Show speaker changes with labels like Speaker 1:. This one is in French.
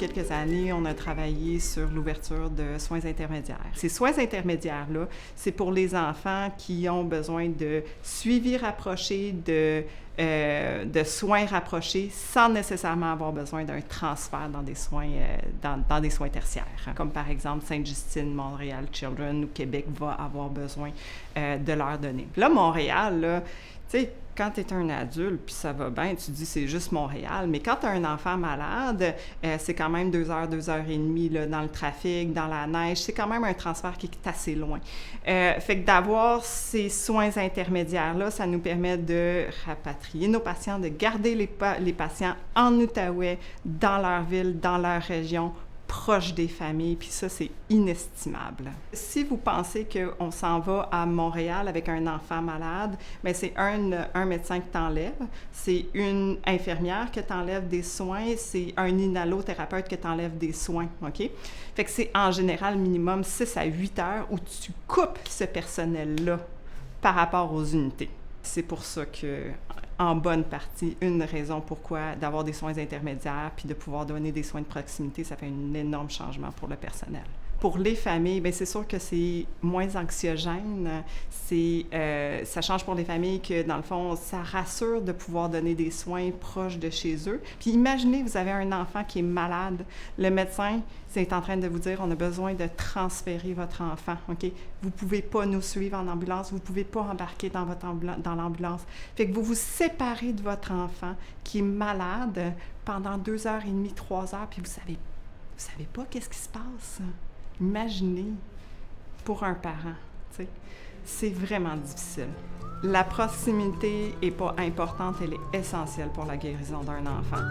Speaker 1: quelques années, on a travaillé sur l'ouverture de soins intermédiaires. Ces soins intermédiaires-là, c'est pour les enfants qui ont besoin de suivi rapproché, de soins rapprochés sans nécessairement avoir besoin d'un transfert dans des soins, dans des soins tertiaires, comme par exemple Sainte-Justine, Montréal Children ou Québec va avoir besoin de leur donner. Là, Montréal, là, tu sais, quand tu es un adulte, puis ça va bien, tu te dis c'est juste Montréal, mais quand tu as un enfant malade, c'est quand même 2 heures, 2 heures et demie là, dans le trafic, dans la neige, c'est quand même un transfert qui est assez loin. Fait que d'avoir ces soins intermédiaires-là, ça nous permet de rapatrier nos patients, de garder les patients en Outaouais, dans leur ville, dans leur région, proche des familles, puis ça, c'est inestimable. Si vous pensez qu'on s'en va à Montréal avec un enfant malade, bien, c'est un médecin qui t'enlève, c'est une infirmière qui t'enlève des soins, c'est un inhalothérapeute qui t'enlève des soins, OK? Fait que c'est en général minimum 6 à 8 heures où tu coupes ce personnel-là par rapport aux unités. C'est pour ça que, en bonne partie, une raison pourquoi d'avoir des soins intermédiaires puis de pouvoir donner des soins de proximité, ça fait un énorme changement pour le personnel. Pour les familles, bien, c'est sûr que c'est moins anxiogène. Ça change pour les familles que, dans le fond, ça rassure de pouvoir donner des soins proches de chez eux. Puis imaginez, vous avez un enfant qui est malade. Le médecin est en train de vous dire, on a besoin de transférer votre enfant, OK? Vous ne pouvez pas nous suivre en ambulance, vous ne pouvez pas embarquer dans l'ambulance. Fait que vous vous séparez de votre enfant qui est malade pendant 2 heures et demie, 3 heures, puis vous savez pas qu'est-ce qui se passe. Imaginez pour un parent, tu sais, c'est vraiment difficile. La proximité n'est pas importante, elle est essentielle pour la guérison d'un enfant.